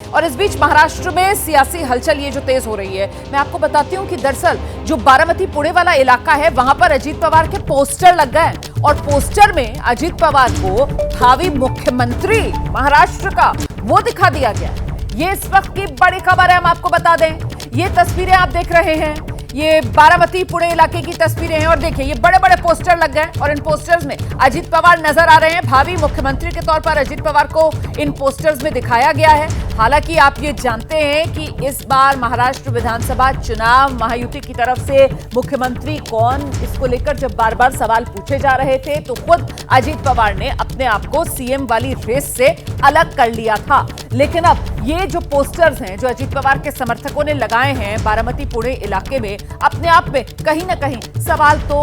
और इस बीच महाराष्ट्र में सियासी हलचल ये जो तेज हो रही है, मैं आपको बताती हूं कि दरअसल जो बारामती पुणे वाला इलाका है, वहां पर अजीत पवार के पोस्टर लग गए और पोस्टर में अजीत पवार को भावी मुख्यमंत्री महाराष्ट्र का वो दिखा दिया गया। ये इस वक्त की बड़ी खबर है, हम आपको बता दें। ये तस्वीरें आप देख रहे हैं, ये बारामती पुणे इलाके की तस्वीरें हैं और देखिए ये बड़े बड़े पोस्टर लग गए और इन पोस्टर्स में अजीत पवार नजर आ रहे हैं। भावी मुख्यमंत्री के तौर पर अजीत पवार को इन पोस्टर्स में दिखाया गया है। हालांकि आप ये जानते हैं कि इस बार महाराष्ट्र विधानसभा चुनाव महायुति की तरफ से मुख्यमंत्री कौन, इसको लेकर जब बार बार सवाल पूछे जा रहे थे तो खुद अजीत पवार ने अपने आप को सीएम वाली रेस से अलग कर लिया था। लेकिन अब ये जो पोस्टर्स हैं जो अजीत पवार के समर्थकों ने लगाए हैं बारामती पुणे इलाके में, अपने आप में कहीं ना कहीं सवाल तो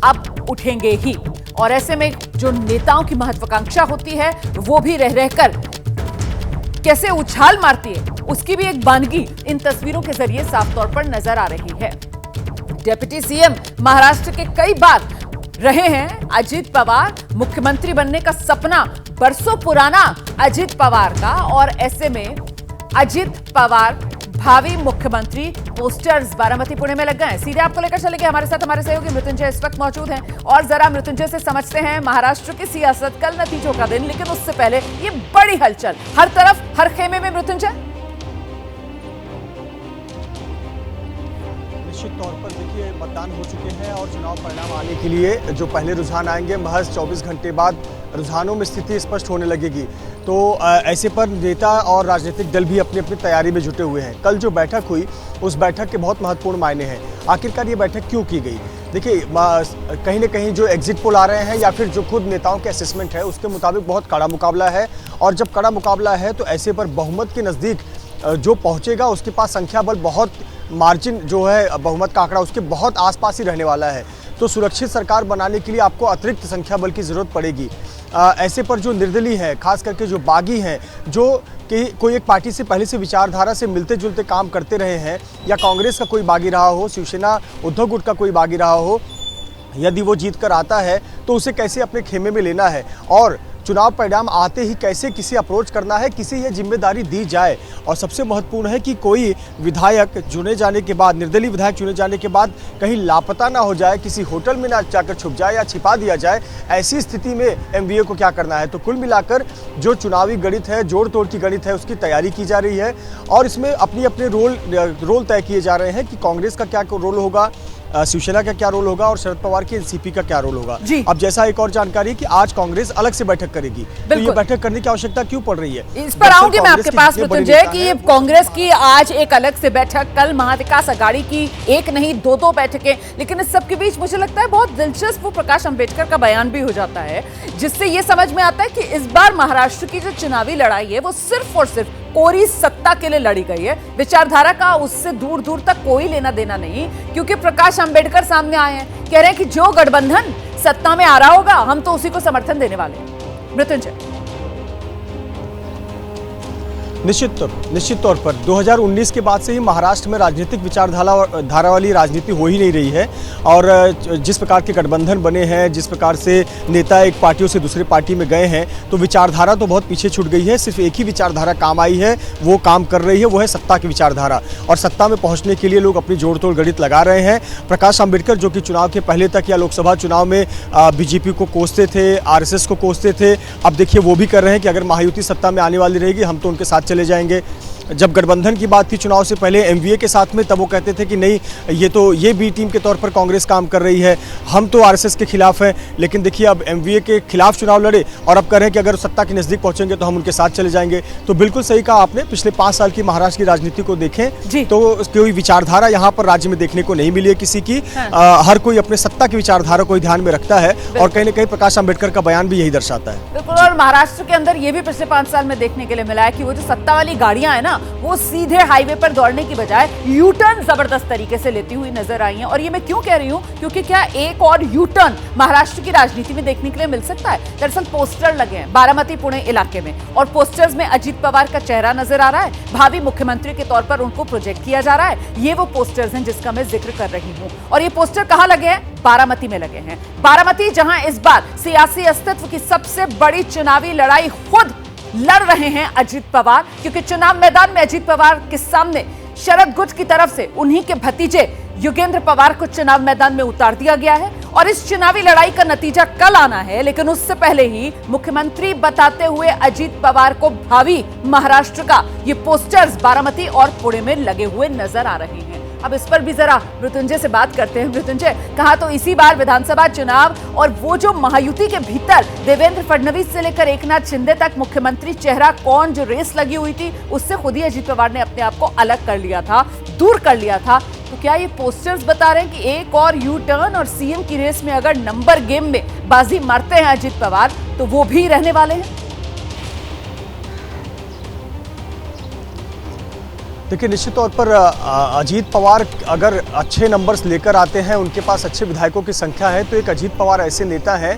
अब उठेंगे ही। और ऐसे में जो नेताओं की महत्वाकांक्षा होती है वो भी रह रहकर कैसे उछाल मारती है, उसकी भी एक बानगी इन तस्वीरों के जरिए साफ तौर पर नजर आ रही है। डिप्टी सीएम महाराष्ट्र के कई बार रहे हैं अजीत पवार, मुख्यमंत्री बनने का सपना बरसों पुराना अजीत पवार का, और ऐसे में अजीत पवार भावी मुख्यमंत्री पोस्टर्स बारामती पुणे में लग गए हैं। सीधे आपको लेकर चलेंगे, हमारे साथ हमारे सहयोगी मृत्युंजय इस वक्त मौजूद हैं और जरा मृत्युंजय से समझते हैं महाराष्ट्र की सियासत, कल नतीजों का दिन, लेकिन उससे पहले ये बड़ी हलचल हर तरफ हर खेमे में। मृत्युंजय, निश्चित तौर पर देखिए मतदान हो चुके हैं और चुनाव परिणाम आने के लिए जो पहले रुझान आएंगे महज 24 घंटे बाद रुझानों में स्थिति स्पष्ट होने लगेगी। तो ऐसे पर नेता और राजनीतिक दल भी अपनी अपनी तैयारी में जुटे हुए हैं। कल जो बैठक हुई उस बैठक के बहुत महत्वपूर्ण मायने हैं। आखिरकार ये बैठक क्यों की गई? देखिए कहीं ना कहीं जो एग्जिट पोल आ रहे हैं या फिर जो खुद नेताओं के असेसमेंट है उसके मुताबिक बहुत कड़ा मुकाबला है, और जब कड़ा मुकाबला है तो ऐसे पर बहुमत के नज़दीक जो पहुँचेगा उसके पास संख्या बल बहुत, मार्जिन जो है बहुमत का आंकड़ा उसके बहुत आसपास ही रहने वाला है। तो सुरक्षित सरकार बनाने के लिए आपको अतिरिक्त संख्या बल की ज़रूरत पड़ेगी। ऐसे पर जो निर्दलीय है, खास करके जो बागी हैं, जो कि कोई एक पार्टी से पहले से विचारधारा से मिलते जुलते काम करते रहे हैं, या कांग्रेस का कोई बागी रहा हो, शिवसेना उद्धव गुट का कोई बागी रहा हो, यदि वो जीत कर आता है तो उसे कैसे अपने खेमे में लेना है और चुनाव परिणाम आते ही कैसे किसी अप्रोच करना है, किसी ये जिम्मेदारी दी जाए। और सबसे महत्वपूर्ण है कि कोई विधायक चुने जाने के बाद, निर्दलीय विधायक चुने जाने के बाद कहीं लापता ना हो जाए, किसी होटल में ना जाकर छुप जाए या छिपा दिया जाए। ऐसी स्थिति में एमवीए को क्या करना है? तो कुल मिलाकर जो चुनावी गणित है, जोड़ तोड़ की गणित है, उसकी तैयारी की जा रही है और इसमें अपनी अपने रोल तय किए जा रहे हैं कि कांग्रेस का क्या रोल होगा, शिवसेना का क्या रोल होगा और शरद पवार के एनसीपी का क्या रोल होगा। अब जैसा एक और जानकारी कि आज कांग्रेस अलग से बैठक करेगी, तो ये बैठक करने की आवश्यकता क्यों पड़ रही है? इस पर आऊंगी मैं आपके पास मृत्युंजय कि कांग्रेस की आज एक अलग से बैठक, कल महाविकास अघाड़ी की एक नहीं दो बैठकें, लेकिन इस सब के बीच मुझे लगता है बहुत दिलचस्प वो प्रकाश अंबेडकर का बयान भी हो जाता है, जिससे ये समझ में आता है कि इस बार महाराष्ट्र की जो चुनावी लड़ाई है वो सिर्फ और सिर्फ कोरी सत्ता के लिए लड़ी गई है। विचारधारा का उससे दूर दूर तक कोई लेना देना नहीं, क्योंकि प्रकाश अंबेडकर सामने आए हैं, कह रहे हैं कि जो गठबंधन सत्ता में आ रहा होगा हम तो उसी को समर्थन देने वाले हैं। मृत्युंजय, निश्चित तौर पर 2019 के बाद से ही महाराष्ट्र में राजनीतिक विचारधारा वाली राजनीति हो ही नहीं रही है और जिस प्रकार के गठबंधन बने हैं, जिस प्रकार से नेता एक पार्टियों से दूसरी पार्टी में गए हैं, तो विचारधारा तो बहुत पीछे छूट गई है। सिर्फ एक ही विचारधारा काम आई है, वो काम कर रही है, वो है सत्ता की विचारधारा, और सत्ता में पहुंचने के लिए लोग अपनी जोड़ तोड़ गणित लगा रहे हैं। प्रकाश अंबेडकर जो कि चुनाव के पहले तक या लोकसभा चुनाव में बीजेपी को कोसते थे, आरएसएस को कोसते थे, अब देखिए वो भी कर रहे हैं कि अगर महायुति सत्ता में आने वाली रहेगी हम तो उनके साथ चले जाएंगे। जब गठबंधन की बात थी चुनाव से पहले एमवीए के साथ में, तब वो कहते थे कि नहीं ये बी टीम के तौर पर कांग्रेस काम कर रही है, हम तो आरएसएस के खिलाफ हैं। लेकिन देखिए अब एमवीए के खिलाफ चुनाव लड़े और अब कह रहे हैं कि अगर सत्ता के नजदीक पहुंचेंगे तो हम उनके साथ चले जाएंगे। तो बिल्कुल सही कहा आपने, पिछले 5 साल की महाराष्ट्र की राजनीति को देखें तो कोई विचारधारा यहाँ पर राज्य में देखने को नहीं मिली है किसी की। हर कोई अपने सत्ता की विचारधारा को ध्यान में रखता है और कहीं ना कहीं प्रकाश अंबेडकर का बयान भी यही दर्शाता है। बिल्कुल, और महाराष्ट्र के अंदर ये भी पिछले 5 साल में देखने के लिए मिला है कि वो जो सत्ता वाली गाड़ियां है ना, वो सीधे हाईवे पर दौड़ने की बजाय यू टर्न जबरदस्त तरीके से लेती हुई नजर आई हैं। और ये मैं क्यों कह रही हूं, क्योंकि क्या एक और यू टर्न महाराष्ट्र की राजनीति में देखने के लिए मिल सकता है? दरअसल पोस्टर लगे हैं बारामती पुणे इलाके में और पोस्टर्स में अजीत पवार का चेहरा नजर आ रहा है, भावी मुख्यमंत्री के तौर पर उनको प्रोजेक्ट किया जा रहा है। ये वो पोस्टर्स हैं जिसका मैं जिक्र कर रही हूं। और ये पोस्टर कहां लगे हैं? बारामती में लगे हैं। बारामती जहां इस बार सियासी अस्तित्व की सबसे बड़ी चुनावी लड़ाई खुद लड़ रहे हैं अजीत पवार, क्योंकि चुनाव मैदान में अजीत पवार के सामने शरद गुट की तरफ से उन्हीं के भतीजे योगेंद्र पवार को चुनाव मैदान में उतार दिया गया है और इस चुनावी लड़ाई का नतीजा कल आना है। लेकिन उससे पहले ही मुख्यमंत्री बताते हुए अजीत पवार को भावी महाराष्ट्र का ये पोस्टर्स बारामती और पुणे में लगे हुए नजर आ रहे हैं। अब इस पर भी जरा मृत्युंजय से बात करते हैं। मृत्युंजय, कहा तो इसी बार विधानसभा चुनाव और वो जो महायुति के भीतर देवेंद्र फडणवीस से लेकर एकनाथ शिंदे तक मुख्यमंत्री चेहरा कौन जो रेस लगी हुई थी, उससे खुद ही अजीत पवार ने अपने आप को अलग कर लिया था, दूर कर लिया था। तो क्या ये पोस्टर्स बता रहे हैं कि एक और यू टर्न और सीएम की रेस में अगर नंबर गेम में बाजी मारते हैं अजीत पवार तो वो भी रहने वाले हैं? देखिए, निश्चित तौर पर अजीत पवार अगर अच्छे नंबर्स लेकर आते हैं, उनके पास अच्छे विधायकों की संख्या है, तो एक अजीत पवार ऐसे नेता हैं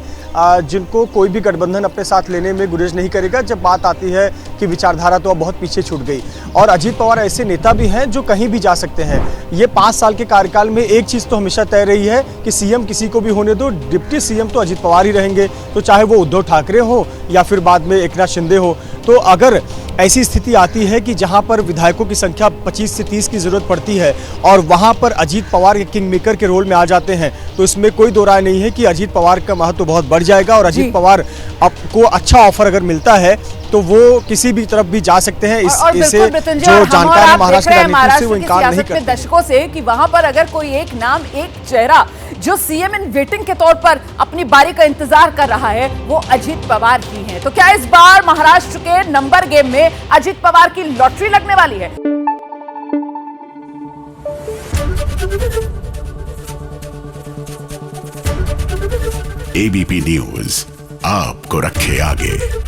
जिनको कोई भी गठबंधन अपने साथ लेने में गुरेज नहीं करेगा जब बात आती है कि विचारधारा तो अब बहुत पीछे छूट गई। और अजीत पवार ऐसे नेता भी हैं जो कहीं भी जा सकते हैं। ये 5 साल के कार्यकाल में एक चीज़ तो हमेशा तय रही है कि सीएम किसी को भी होने दो, डिप्टी सीएम तो अजीत पवार ही रहेंगे, तो चाहे वो उद्धव ठाकरे हो या फिर बाद में एकनाथ शिंदे हो। तो अगर ऐसी स्थिति आती है कि जहां पर विधायकों की संख्या 25 से 30 की जरूरत पड़ती है और वहां पर अजीत पवार किंग मेकर के रोल में आ जाते हैं, तो इसमें कोई दो राय नहीं है कि अजीत पवार का महत्व बहुत बढ़ जाएगा। और अजीत पवार को अच्छा ऑफर अगर मिलता है तो वो किसी भी तरफ भी जा सकते हैं। इसे जो जानकार है महाराष्ट्र की राजनीति से वो इनकार नहीं करते दशकों से कि वहां पर अगर कोई एक नाम, एक चेहरा जो सीएम इन वेटिंग के तौर पर अपनी बारी का इंतजार कर रहा है, वो अजीत पवार ही हैं। तो क्या इस बार महाराष्ट्र के नंबर गेम में अजीत पवार की लॉटरी लगने वाली है? एबीपी न्यूज आपको रखे आगे।